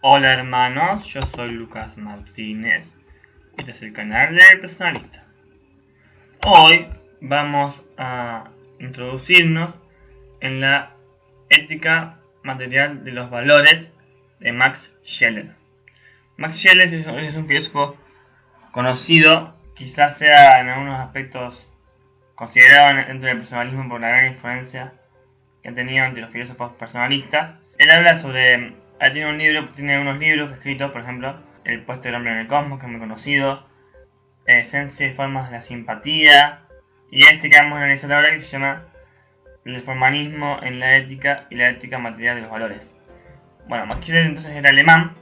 Hola hermanos, yo soy Lucas Martínez y este es el canal del Personalista. Hoy vamos a introducirnos en la ética material de los valores de Max Scheler. Max Scheler es un filósofo conocido, quizás sea en algunos aspectos considerado dentro del personalismo por la gran influencia que ha tenido entre los filósofos personalistas. Él habla sobre... tiene unos libros escritos, por ejemplo, El puesto del hombre en el cosmos, que es muy conocido, Esencia y formas de la simpatía, y este que vamos a analizar ahora, que se llama El formalismo en la ética y la ética material de los valores. Bueno, Max Scheler entonces era alemán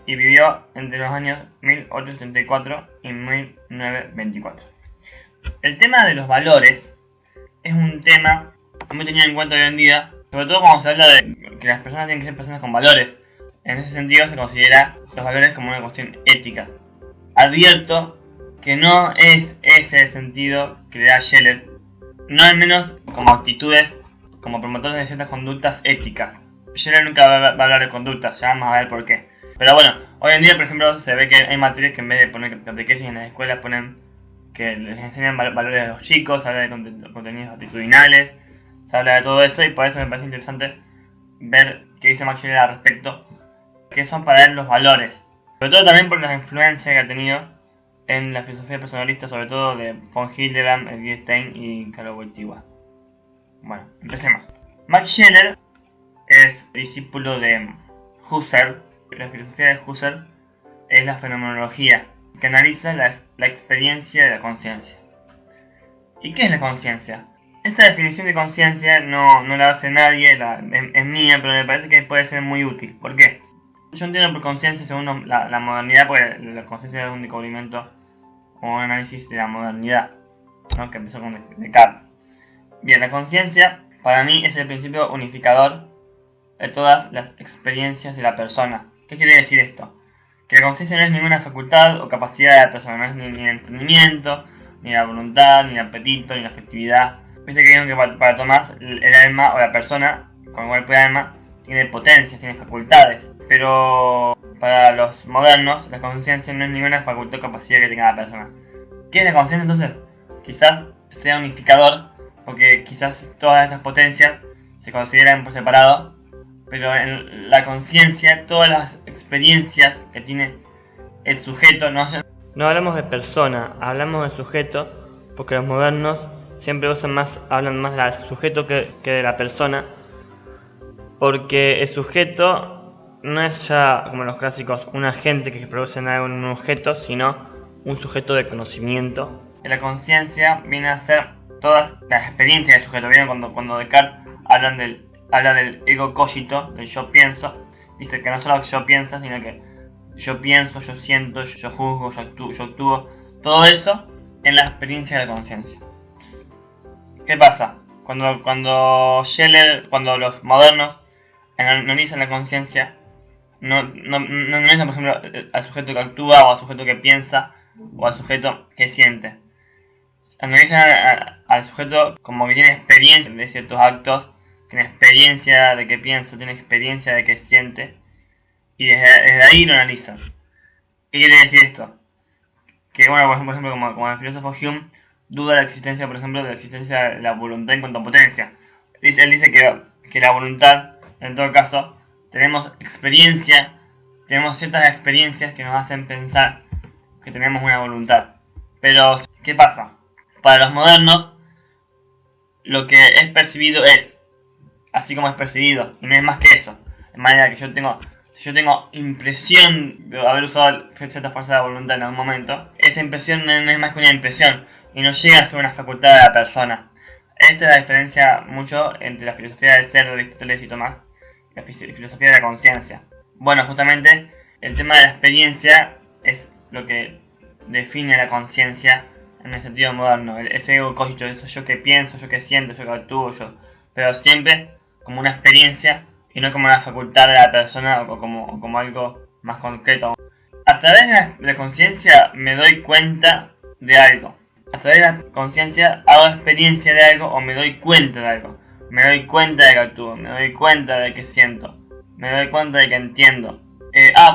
y vivió entre los años 1834 y 1924. El tema de los valores es un tema muy tenido en cuenta hoy en día, sobre todo cuando se habla de que las personas tienen que ser personas con valores. En ese sentido se considera los valores como una cuestión ética. Advierto que no es ese el sentido que le da Scheler, no al menos como actitudes, como promotores de ciertas conductas éticas. Scheler nunca va a hablar de conductas, ya vamos a ver por qué. Pero bueno, hoy en día por ejemplo se ve que hay materias que en vez de poner catequesis en las escuelas ponen que les enseñan valores a los chicos, se habla de contenidos actitudinales, se habla de todo eso, y por eso me parece interesante ver qué dice Max Scheler al respecto, qué son para él los valores, sobre todo también por la influencia que ha tenido en la filosofía personalista, sobre todo de von Hildebrand, Wittgenstein y Karol Wojtyła. Bueno, empecemos. Max Scheler es discípulo de Husserl. La filosofía de Husserl es la fenomenología, que analiza la experiencia de la conciencia. ¿Y qué es la conciencia? Esta definición de conciencia no la hace nadie, es mía, pero me parece que puede ser muy útil. ¿Por qué? Yo entiendo por conciencia, según la modernidad, porque la conciencia es un descubrimiento o un análisis de la modernidad, ¿no? Que empezó con Descartes. Bien, la conciencia para mí es el principio unificador de todas las experiencias de la persona. ¿Qué quiere decir esto? Que la conciencia no es ninguna facultad o capacidad de la persona, no es ni el entendimiento, ni la voluntad, ni el apetito, ni la afectividad. Viste que para Tomás el alma o la persona con el cuerpo y alma tiene potencias, tiene facultades, pero para los modernos la conciencia no es ninguna facultad o capacidad que tenga la persona. ¿Qué es la conciencia entonces? Quizás sea unificador, porque quizás todas estas potencias se consideran por separado, pero en la conciencia, todas las experiencias que tiene el sujeto, no hablamos de persona, hablamos de sujeto, porque los modernos siempre hablan más del sujeto que de la persona, porque el sujeto no es ya, como los clásicos, un agente que produce algo en un objeto, sino un sujeto de conocimiento. La conciencia viene a ser todas las experiencias del sujeto. ¿Vieron cuando Descartes habla del ego cogito, del yo pienso? Dice que no solo yo pienso, sino que yo pienso, yo siento, yo juzgo, yo actúo. Todo eso en la experiencia de la conciencia. ¿Qué pasa? Cuando los modernos analizan la conciencia, no analizan, por ejemplo, al sujeto que actúa, o al sujeto que piensa, o al sujeto que siente. Analizan al sujeto como que tiene experiencia de ciertos actos, tiene experiencia de que piensa, tiene experiencia de que siente, y desde ahí lo analizan. ¿Qué quiere decir esto? Que, bueno, por ejemplo, como el filósofo Hume duda de la existencia, por ejemplo, de la existencia de la voluntad en cuanto a potencia. Él dice que la voluntad, en todo caso, tenemos ciertas experiencias que nos hacen pensar que tenemos una voluntad. Pero, ¿qué pasa? Para los modernos, lo que es percibido es así como es percibido, y no es más que eso. De manera que yo tengo impresión de haber usado cierta fuerza de voluntad en algún momento, esa impresión no es más que una impresión y no llega a ser una facultad de la persona. Esta es la diferencia mucho entre la filosofía del ser de Aristóteles y Tomás y la filosofía de la conciencia. Bueno, justamente el tema de la experiencia es lo que define la conciencia en el sentido moderno. Ese ego cogito, eso yo que pienso, yo que siento, yo que actúo, pero siempre como una experiencia y no como una facultad de la persona o como algo más concreto. A través de la conciencia me doy cuenta de algo. A través de la conciencia hago experiencia de algo o me doy cuenta de algo. Me doy cuenta de que actúo, me doy cuenta de que siento, me doy cuenta de que entiendo.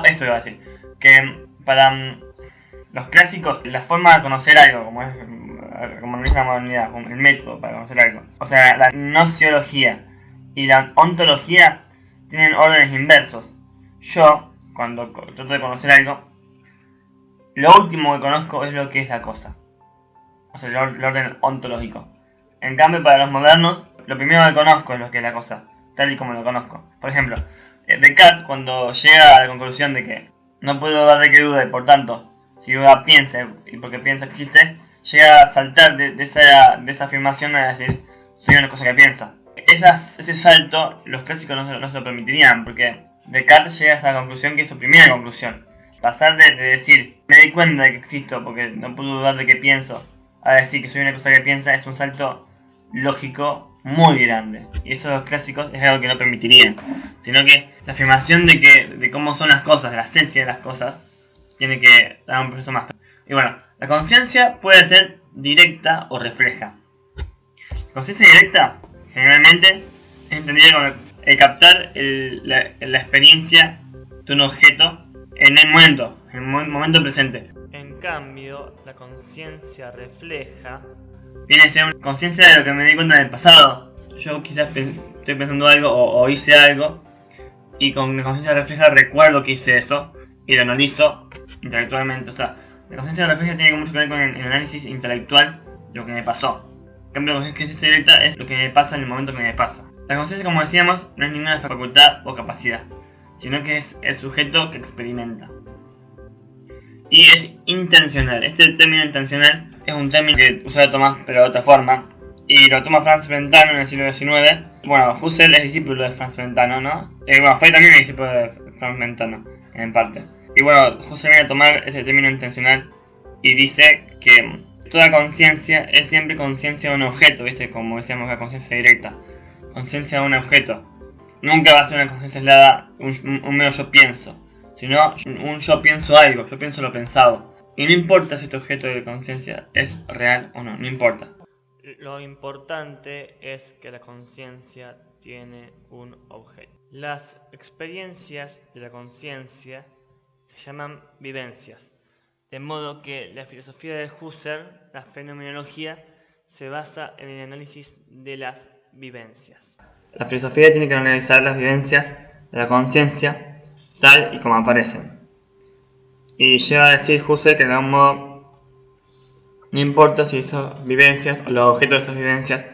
Esto iba a decir. Que para los clásicos, la forma de conocer algo, como dice la modernidad, como el método para conocer algo. O sea, la nociología y la ontología tienen órdenes inversos. Yo, cuando trato de conocer algo, lo último que conozco es lo que es la cosa. O sea, el orden ontológico. En cambio, para los modernos, lo primero que conozco es lo que es la cosa, tal y como lo conozco. Por ejemplo, Descartes, cuando llega a la conclusión de que no puedo dudar de que duda y por tanto, si duda piensa y porque piensa existe, llega a saltar de esa afirmación a decir, soy una cosa que piensa. Ese salto los clásicos no se lo permitirían, porque Descartes llega a esa conclusión que es su primera conclusión. Pasar de decir, me di cuenta de que existo porque no puedo dudar de que pienso, a decir que soy una cosa que piensa, es un salto lógico muy grande. Y eso los clásicos es algo que no permitirían. Sino que la afirmación de cómo son las cosas, de la esencia de las cosas, tiene que dar un proceso más. Y bueno, la conciencia puede ser directa o refleja. La conciencia directa, generalmente, es entendida como el captar la experiencia de un objeto en el momento presente. En cambio, la conciencia refleja viene a ser una conciencia de lo que me di cuenta en el pasado. Yo quizás estoy pensando algo o hice algo y con la conciencia refleja recuerdo que hice eso y lo analizo intelectualmente. O sea, la conciencia refleja tiene mucho que ver con el análisis intelectual de lo que me pasó. En cambio, la conciencia directa es lo que me pasa en el momento que me pasa. La conciencia, como decíamos, no es ninguna facultad o capacidad, sino que es el sujeto que experimenta. Y es intencional. Este término intencional es un término que usa Tomás, pero de otra forma. Y lo toma Franz Brentano en el siglo XIX. Bueno, Husserl es discípulo de Franz Brentano, ¿no? Fue también discípulo de Franz Brentano, en parte. Y bueno, Husserl viene a tomar este término intencional y dice que toda conciencia es siempre conciencia de un objeto, ¿viste? Como decíamos, la conciencia directa. Conciencia de un objeto. Nunca va a ser una conciencia aislada, un mero yo pienso, sino un yo pienso algo, yo pienso lo pensado. Y no importa si este objeto de conciencia es real o no, no importa. Lo importante es que la conciencia tiene un objeto. Las experiencias de la conciencia se llaman vivencias, de modo que la filosofía de Husserl, la fenomenología, se basa en el análisis de las vivencias. La filosofía tiene que analizar las vivencias de la conciencia tal y como aparecen. Y llega a decir Husserl que de algún modo no importa si esas vivencias o los objetos de esas vivencias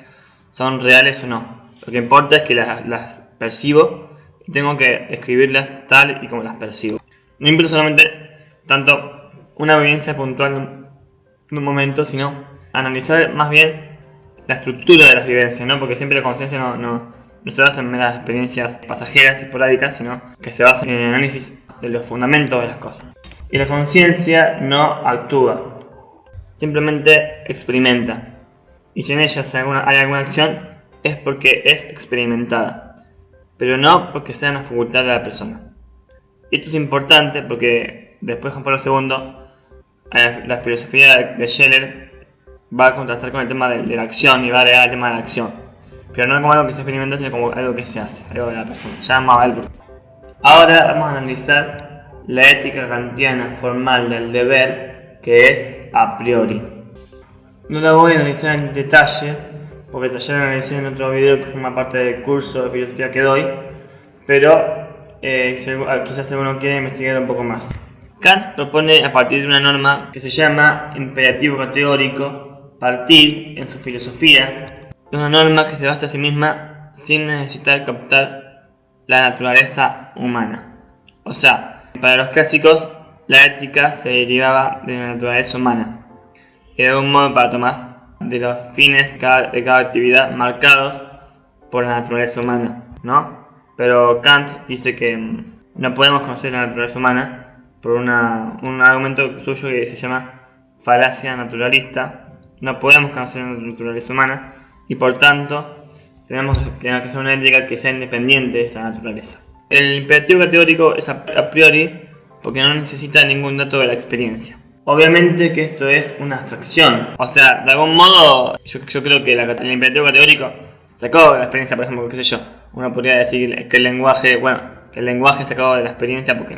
son reales o no. Lo que importa es que las percibo y tengo que escribirlas tal y como las percibo. No importa solamente tanto una vivencia puntual en un momento, sino analizar más bien la estructura de las vivencias, ¿no? Porque siempre la conciencia no se basa en meras experiencias pasajeras, esporádicas, sino que se basa en el análisis de los fundamentos de las cosas. Y la conciencia no actúa, simplemente experimenta. Y si en ella hay alguna acción, es porque es experimentada, pero no porque sea una facultad de la persona. Y esto es importante porque después Juan Pablo II, la filosofía de Scheler va a contrastar con el tema de la acción y va a agregar el tema de la acción. Pero no como algo que se experimenta, sino como algo que se hace, algo de la persona. Ya vamos a verlo. Ahora vamos a analizar la ética kantiana formal del deber, que es a priori. No la voy a analizar en detalle, porque ya la analicé en otro video que forma parte del curso de filosofía que doy, pero quizás alguno quiera investigar un poco más. Kant propone a partir de una norma que se llama imperativo categórico partir en su filosofía de una norma que se basta a sí misma sin necesitar captar la naturaleza humana. O sea, para los clásicos la ética se derivaba de la naturaleza humana y de algún modo para Tomás de los fines de cada actividad marcados por la naturaleza humana, ¿no? Pero Kant dice que no podemos conocer la naturaleza humana por un argumento suyo que se llama falacia naturalista. No podemos conocer la naturaleza humana y por tanto tenemos que hacer una ética que sea independiente de esta naturaleza. El imperativo categórico es a priori porque no necesita ningún dato de la experiencia. Obviamente que esto es una abstracción, o sea, de algún modo yo creo que el imperativo categórico sacó de la experiencia, por ejemplo, qué sé yo, uno podría decir que el lenguaje sacado de la experiencia porque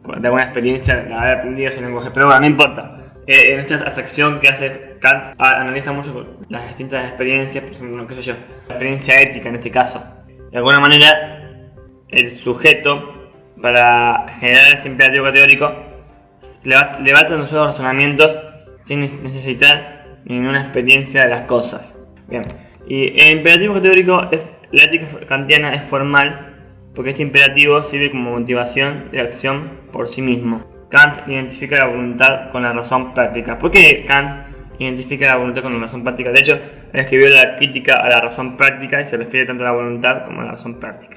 de alguna experiencia de haber aprendido ese lenguaje, pero bueno, no importa. En esta abstracción que hace Kant, analiza mucho las distintas experiencias, por ejemplo, qué sé yo, la experiencia ética en este caso. De alguna manera, el sujeto, para generar ese imperativo categórico, le va a traducir los razonamientos sin necesitar ninguna experiencia de las cosas. Bien, y el imperativo categórico, la ética kantiana es formal, porque este imperativo sirve como motivación de acción por sí mismo. Kant identifica la voluntad con la razón práctica. ¿Por qué Kant identifica la voluntad con la razón práctica? De hecho, él escribió la crítica a la razón práctica y se refiere tanto a la voluntad como a la razón práctica.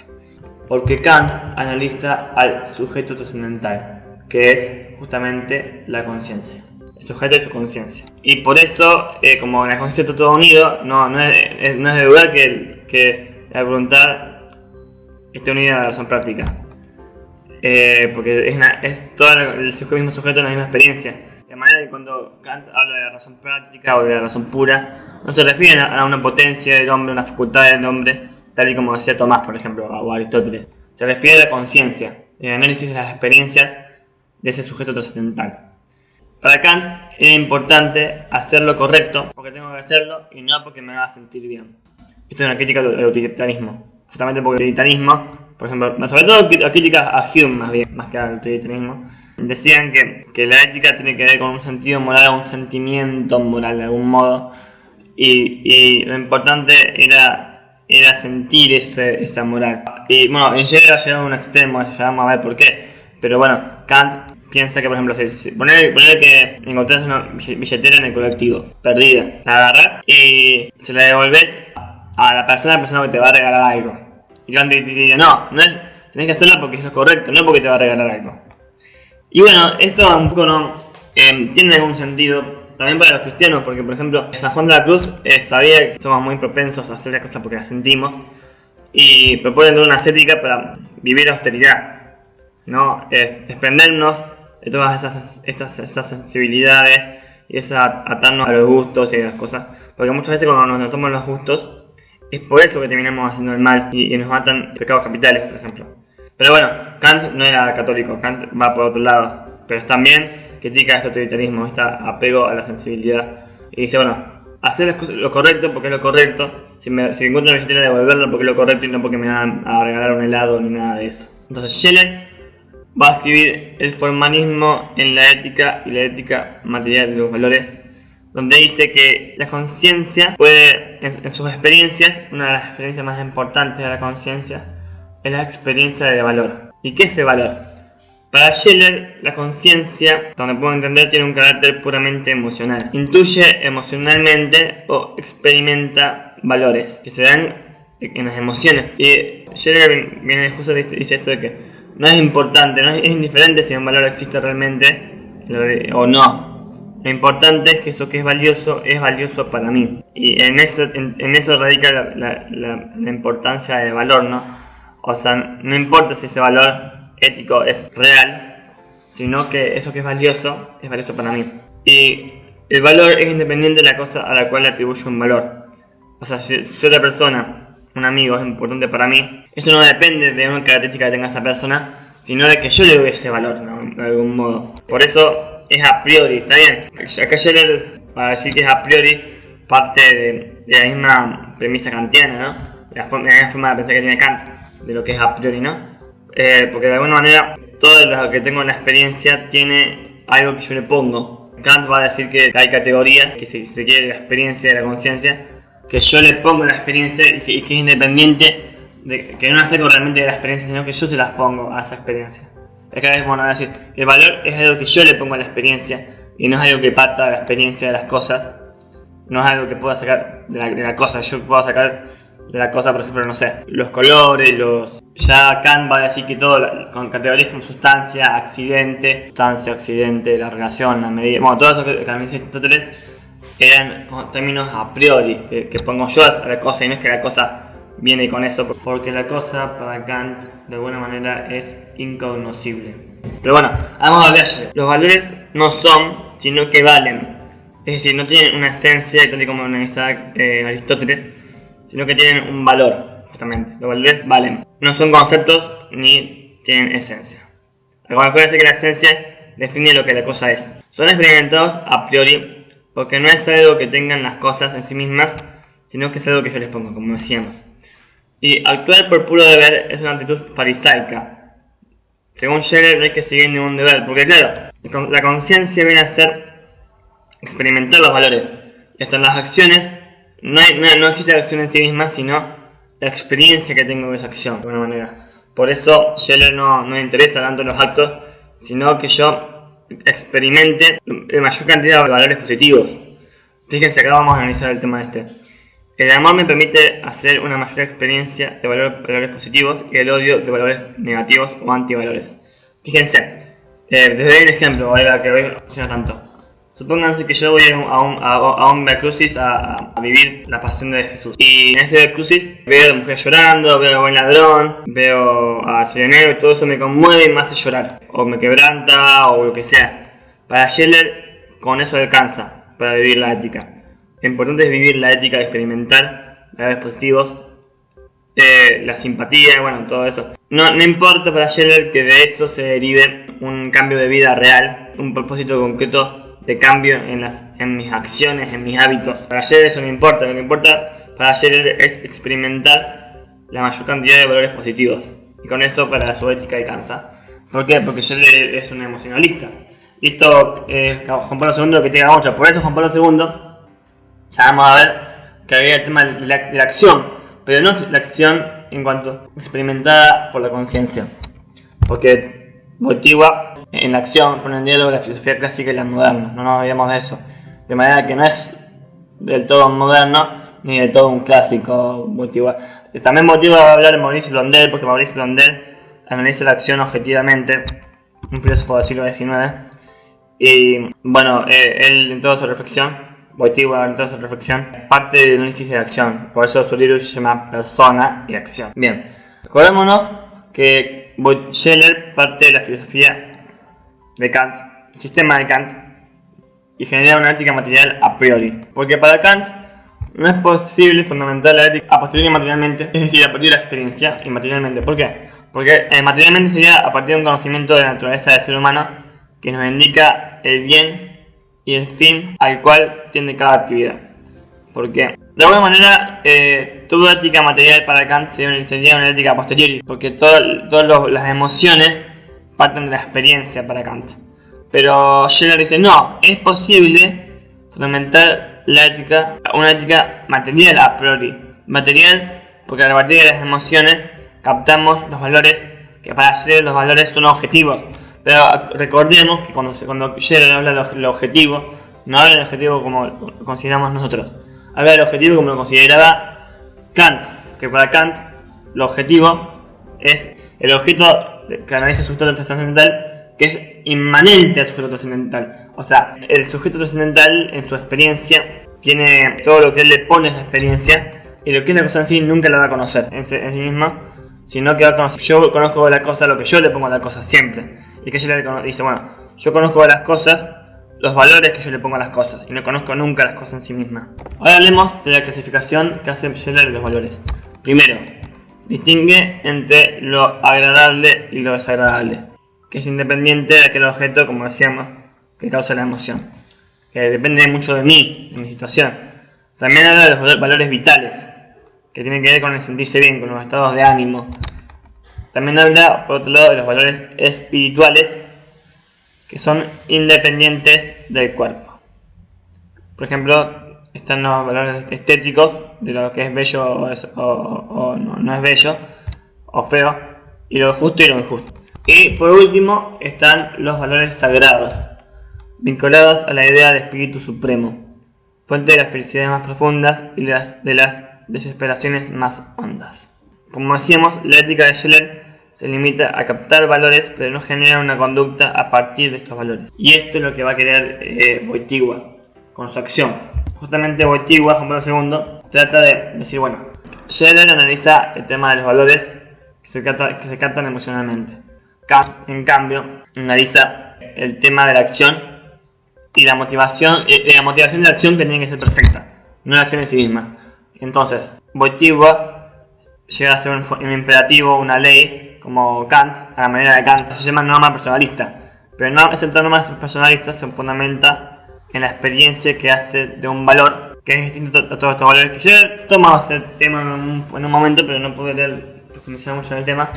Porque Kant analiza al sujeto trascendental, que es justamente la conciencia. El sujeto y su conciencia. Y por eso, como la conciencia está todo unido, no es de dudar que la voluntad esté unida a la razón práctica. Porque es todo el mismo sujeto en la misma experiencia. De manera que cuando Kant habla de la razón práctica o de la razón pura, no se refiere a una potencia del hombre, una facultad del hombre, tal y como decía Tomás, por ejemplo, o Aristóteles. Se refiere a la conciencia, el análisis de las experiencias de ese sujeto trascendental. Para Kant era importante hacer lo correcto porque tengo que hacerlo y no porque me haga sentir bien. Esto es una crítica al utilitarismo. Justamente porque el utilitarismo, por ejemplo, sobre todo la crítica a Hume más que al utilitarismo, decían que la ética tiene que ver con un sentido moral, un sentimiento moral de algún modo, y lo importante era sentir esa moral. Y bueno, en Hegel ha llegado a un extremo, ya vamos a ver por qué, pero bueno, Kant piensa que, por ejemplo, poner que encontrás una billetera en el colectivo, perdida, la agarrás y se la devolvés a la persona que te va a regalar algo. Y Kant te diría, no tenés que hacerlo porque es lo correcto, no porque te va a regalar algo. Y bueno, esto un poco no tiene algún sentido también para los cristianos, porque por ejemplo San Juan de la Cruz sabía que somos muy propensos a hacer las cosas porque las sentimos y propone una ascética para vivir austeridad, ¿no? Es desprendernos de todas esas sensibilidades y atarnos a los gustos y a las cosas, porque muchas veces cuando nos tomamos los gustos es por eso que terminamos haciendo el mal y nos matan pecados capitales, por ejemplo. Pero bueno, Kant no era católico, Kant va por otro lado, pero también critica este autoritarismo, este apego a la sensibilidad. Y dice, bueno, hacer lo correcto porque es lo correcto, si encuentro una billetera devolverla porque es lo correcto y no porque me van a regalar un helado ni nada de eso. Entonces Scheler va a escribir el formalismo en la ética y la ética material de los valores, donde dice que la conciencia puede, en sus experiencias, una de las experiencias más importantes de la conciencia es la experiencia de valor. ¿Y qué es el valor? Para Scheler, la conciencia, donde puedo entender, tiene un carácter puramente emocional. Intuye emocionalmente o experimenta valores que se dan en las emociones. Y Scheler viene justo dice esto de que no es importante, no es indiferente si un valor existe realmente o no. Lo importante es que eso que es valioso para mí. Y en eso radica la importancia del valor, ¿no? O sea, no importa si ese valor ético es real, sino que eso que es valioso para mí. Y el valor es independiente de la cosa a la cual le atribuyo un valor. O sea, si otra persona, un amigo, es importante para mí, eso no depende de una característica que tenga esa persona, sino de que yo le doy ese valor, ¿no? De algún modo. Por eso es a priori, ¿está bien? Acá Scheler va a decir que es a priori parte de la misma premisa kantiana, ¿no? La misma forma de pensar que tiene Kant, de lo que es a priori, ¿no? Porque de alguna manera todo lo que tengo en la experiencia tiene algo que yo le pongo. Kant va a decir que hay categorías, que si se quiere la experiencia de la conciencia, que yo le pongo en la experiencia y que es independiente, que no la saco realmente de la experiencia, sino que yo se las pongo a esa experiencia. Acá es bueno decir, el valor es algo que yo le pongo a la experiencia y no es algo que parta de la experiencia de las cosas, no es algo que pueda sacar de la cosa. Yo puedo sacar de la cosa, por ejemplo, no sé, los colores, ya Kant va a decir que todo con categorías como sustancia, accidente, la relación, la medida, bueno, todo eso que me dice Aristóteles eran términos a priori que pongo yo a la cosa y no es que la cosa viene con eso, porque la cosa para Kant de alguna manera es incognoscible. Pero bueno, vamos a ver, los valores no son, sino que valen, es decir, no tienen una esencia tal y como analiza Aristóteles, sino que tienen un valor, justamente. Los valores valen. No son conceptos ni tienen esencia. Acuérdense que la ciencia define lo que la cosa es. Son experimentados a priori porque no es algo que tengan las cosas en sí mismas, sino que es algo que yo les pongo, como decíamos. Y actuar por puro deber es una actitud farisaica. Según Scheller, no hay que seguir ningún deber, porque claro, la conciencia viene a ser experimentar los valores. Y hasta en las acciones no existe la acción en sí misma, sino la experiencia que tengo de esa acción, de alguna manera. Por eso Scheller no le interesa tanto los actos, sino que yo experimente la mayor cantidad de valores positivos. Fíjense, acá vamos a analizar el tema este. El amor me permite hacer una mayor experiencia de valores positivos y el odio de valores negativos o antivalores. Fíjense, les doy un ejemplo, que hoy no funciona tanto. Supónganse que yo voy a un Via Crucis a vivir la pasión de Jesús. Y en ese Via Crucis veo a la mujer llorando, veo a buen ladrón, veo a sirenero y todo eso me conmueve y me hace llorar. O me quebranta o lo que sea. Para Scheller, con eso alcanza para vivir la ética. Lo importante es vivir la ética de experimentar valores positivos, la simpatía, bueno, todo eso. No importa para Scheller que de eso se derive un cambio de vida real, un propósito concreto de cambio en mis acciones, en mis hábitos. Para Scheller eso no importa, lo que importa para Scheller es experimentar la mayor cantidad de valores positivos. Y con eso para su ética alcanza. ¿Por qué? Porque Scheller es un emocionalista. Y esto Juan Pablo II lo que tenga mucho. Por eso Juan Pablo II, ya vamos a ver que había el tema de la acción, pero no la acción en cuanto experimentada por la conciencia. Porque Wojtyła en la acción pone en diálogo la filosofía clásica y la moderna, no nos olvidemos de eso. De manera que no es del todo moderno ni del todo un clásico Wojtyła. También Wojtyła va a hablar de Maurice Blondel, porque Maurice Blondel analiza la acción objetivamente, un filósofo del siglo XIX. Y bueno, él en toda su reflexión, Wojtyła en toda su reflexión, parte del análisis de la acción. Por eso su libro se llama Persona y Acción. Bien, acordémonos que Scheller parte de la filosofía de Kant, el sistema de Kant, y genera una ética material a priori. Porque para Kant no es posible fundamentar la ética a posteriori materialmente, es decir, a partir de la experiencia y materialmente. ¿Por qué? Porque materialmente sería a partir de un conocimiento de la naturaleza del ser humano que nos indica el bien y el fin al cual tiende cada actividad. Porque de alguna manera toda ética material para Kant sería una ética a posteriori, porque todas las emociones parten de la experiencia para Kant. Pero Scheller dice, no, es posible fundamentar la ética, una ética material a priori. Material porque a partir de las emociones captamos los valores, que para Scheller los valores son objetivos. Pero recordemos que cuando Scheller habla de lo objetivo, no habla del objetivo como lo consideramos nosotros. Habla del objetivo como lo consideraba Kant, que para Kant lo objetivo es el objeto que analiza el sujeto trascendental, que es inmanente al sujeto trascendental. O sea, el sujeto trascendental en su experiencia tiene todo lo que él le pone a esa experiencia, y lo que es la cosa en sí nunca la va a conocer en sí misma, sino que va a conocer. Yo conozco de la cosa lo que yo le pongo a la cosa siempre. Y que Scheller dice, bueno, yo conozco de las cosas los valores que yo le pongo a las cosas, y no conozco nunca las cosas en sí mismas. Ahora hablemos de la clasificación que hace Scheller de los valores. Primero, distingue entre lo agradable y lo desagradable, que es independiente de aquel objeto, como decíamos, que causa la emoción, que depende mucho de mí, de mi situación. También habla de los valores vitales, que tienen que ver con el sentirse bien, con los estados de ánimo. También habla, por otro lado, de los valores espirituales, que son independientes del cuerpo. Por ejemplo, están los valores estéticos, de lo que es bello o no es bello, o feo, y lo justo y lo injusto. Y por último están los valores sagrados, vinculados a la idea de espíritu supremo, fuente de las felicidades más profundas y de las desesperaciones más hondas. Como decíamos, la ética de Scheller se limita a captar valores, pero no genera una conducta a partir de estos valores. Y esto es lo que va a querer Wojtyła con su acción. Justamente Wojtyła, Juan Pablo II, trata de decir, bueno, Scheller analiza el tema de los valores que se captan emocionalmente. Kant, en cambio, analiza el tema de la acción y la motivación de la acción, que tiene que ser perfecta, no la acción en sí misma. Entonces, Wojtyła llega a ser un imperativo, una ley, como Kant, a la manera de Kant, se llama norma personalista. Pero no, esa norma personalista se fundamenta en la experiencia que hace de un valor que es distinto a todos estos valores. Que yo he tomado este tema en un momento, pero no puedo profundizar mucho en el tema.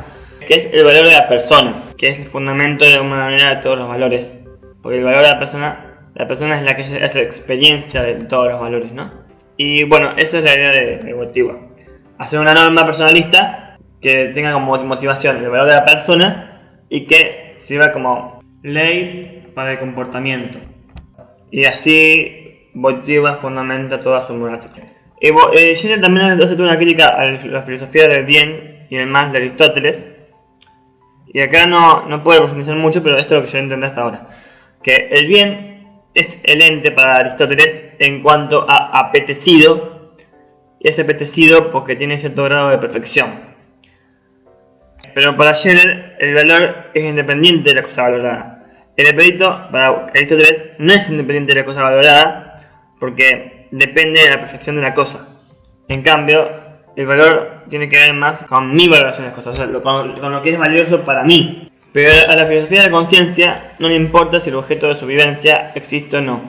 Que es el valor de la persona, que es el fundamento de alguna manera de todos los valores. Porque el valor de la persona es la que hace la experiencia de todos los valores, ¿no? Y bueno, esa es la idea de Wojtyła. Hacer una norma personalista que tenga como motivación el valor de la persona y que sirva como ley para el comportamiento. Y así Wojtyła fundamenta toda su moral. Scheller también hace toda una crítica a la filosofía del bien y del mal de Aristóteles. Y acá no puedo profundizar mucho, pero esto es lo que yo entendí hasta ahora. Que el bien es el ente para Aristóteles en cuanto a apetecido. Y es apetecido porque tiene cierto grado de perfección. Pero para Scheller el valor es independiente de la cosa valorada. El apetito para Aristóteles no es independiente de la cosa valorada porque depende de la perfección de la cosa. En cambio, el valor tiene que ver más con mi valoración de las cosas, o sea, con lo que es valioso para mí. Pero a la filosofía de la conciencia no le importa si el objeto de su vivencia existe o no,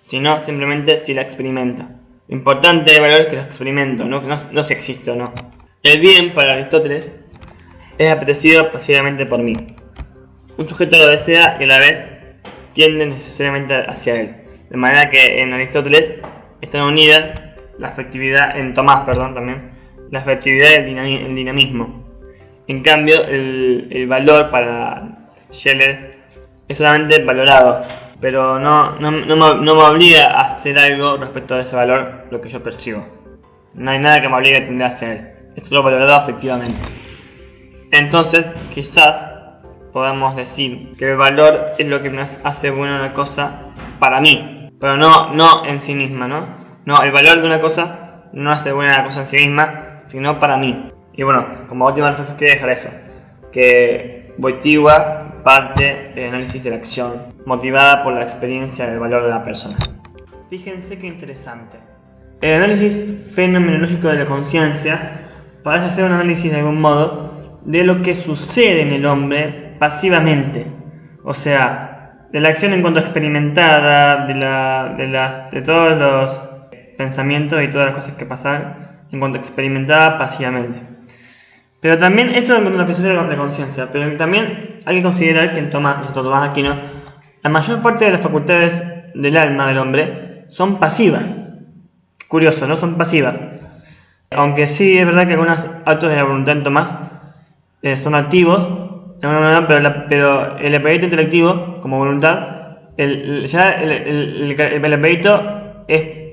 sino simplemente si la experimenta. Lo importante del valor es que lo experimento, no si existe o no. El bien para Aristóteles es apetecido pasivamente por mí. Un sujeto lo desea y a la vez tiende necesariamente hacia él. De manera que en Aristóteles están unidas la afectividad, en Tomás, también, la afectividad y el dinamismo. En cambio, el valor para Scheller es solamente valorado, pero no me obliga a hacer algo respecto a ese valor, lo que yo percibo. No hay nada que me obligue a tender hacia él, es solo valorado afectivamente. Entonces, quizás podamos decir que el valor es lo que me hace buena una cosa para mí, pero no en sí misma, No, el valor de una cosa no hace buena la cosa en sí misma, sino para mí. Y bueno, como última reflexión quería dejar eso, que Wojtyła parte del análisis de la acción, motivada por la experiencia del valor de la persona. Fíjense qué interesante. El análisis fenomenológico de la conciencia parece ser un análisis de algún modo de lo que sucede en el hombre pasivamente, o sea, de la acción en cuanto experimentada, de todos los pensamientos y todas las cosas que pasan en cuanto experimentada pasivamente. Pero también, esto en cuanto a la filosofía de la conciencia, pero también hay que considerar que en Tomás Aquino, la mayor parte de las facultades del alma del hombre son pasivas. Curioso, ¿no? Son pasivas. Aunque sí es verdad que algunos actos de la voluntad en Tomás son activos, pero el apetito intelectivo, como voluntad, el apetito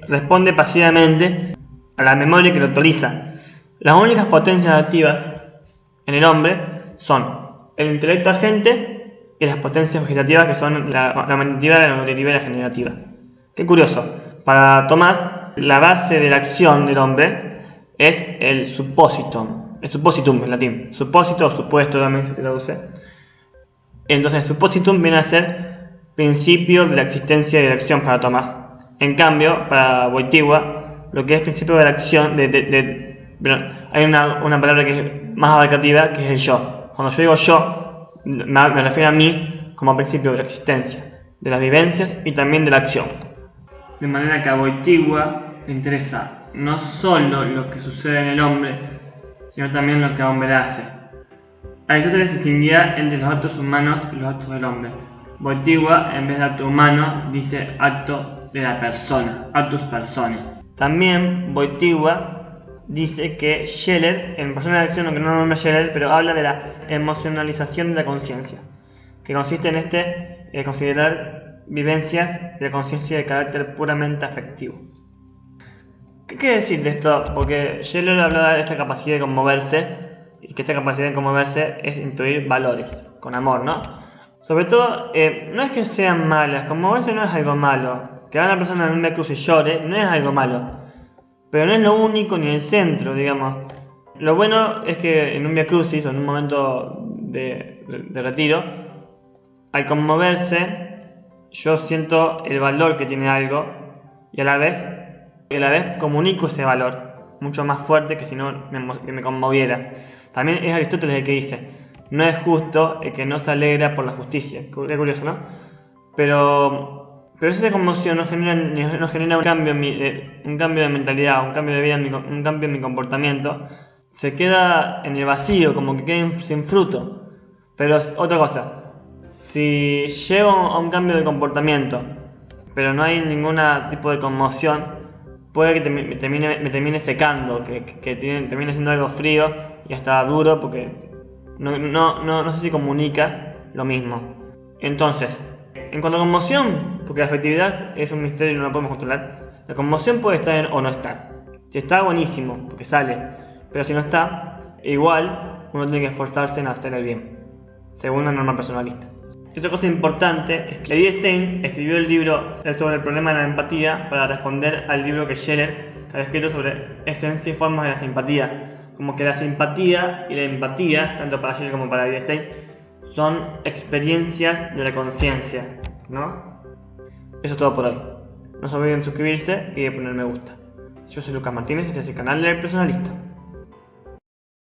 responde pasivamente a la memoria que lo autoriza. Las únicas potencias activas en el hombre son el intelecto agente y las potencias vegetativas, que son la mentativa, la nutritiva y la generativa. Qué curioso. Para Tomás, la base de la acción del hombre es el suppositum en latín. Supposito o supuesto también se traduce. Entonces, suppositum viene a ser principio de la existencia y de la acción para Tomás. En cambio, para Wojtyła, lo que es principio de la acción, hay una palabra que es más abarcativa, que es el yo. Cuando yo digo yo, me refiero a mí como principio de la existencia, de las vivencias y también de la acción. De manera que a Wojtyła le interesa no solo lo que sucede en el hombre, sino también lo que el hombre hace. Aristóteles distinguía entre los actos humanos y los actos del hombre. Wojtyła, en vez de acto humano, dice acto de la persona, actus personae. También Wojtyła dice que Scheller, en Persona de Acción, aunque no nombra Scheller, pero habla de la emocionalización de la conciencia, que consiste en considerar vivencias de la conciencia de carácter puramente afectivo. ¿Qué quiere decir de esto? Porque Scheller hablaba de esta capacidad de conmoverse, y que esta capacidad de conmoverse es intuir valores, con amor, ¿no? Sobre todo, no es que sean malas, conmoverse no es algo malo. Que una persona en un Via Crucis llore no es algo malo, pero no es lo único ni el centro, digamos. Lo bueno es que en un Via Crucis o en un momento de retiro, al conmoverse, yo siento el valor que tiene algo y a la vez comunico ese valor mucho más fuerte que si no me conmoviera. También es Aristóteles el que dice no es justo el que no se alegra por la justicia. Qué curioso, ¿no? Pero esa conmoción no genera un cambio de mentalidad, un cambio de vida, un cambio en mi comportamiento. Se queda en el vacío, como que queda sin fruto. Pero es otra cosa. Si llego a un cambio de comportamiento, pero no hay ningún tipo de conmoción, puede que me termine secando, que termine siendo algo frío y hasta duro, porque no sé si comunica lo mismo. Entonces, en cuanto a conmoción, porque la afectividad es un misterio y no lo podemos controlar, la conmoción puede estar o no estar. Si está, buenísimo, porque sale, pero si no está, igual uno tiene que esforzarse en hacer el bien, según la norma personalista. Y otra cosa importante es que Edith Stein escribió el libro sobre el problema de la empatía para responder al libro que Scheller había escrito sobre esencia y formas de la simpatía. Como que la simpatía y la empatía, tanto para Scheller como para Edith Stein, son experiencias de la conciencia, ¿no? Eso es todo por hoy. No se olviden suscribirse y de poner me gusta. Yo soy Lucas Martínez y este es el canal del Personalista.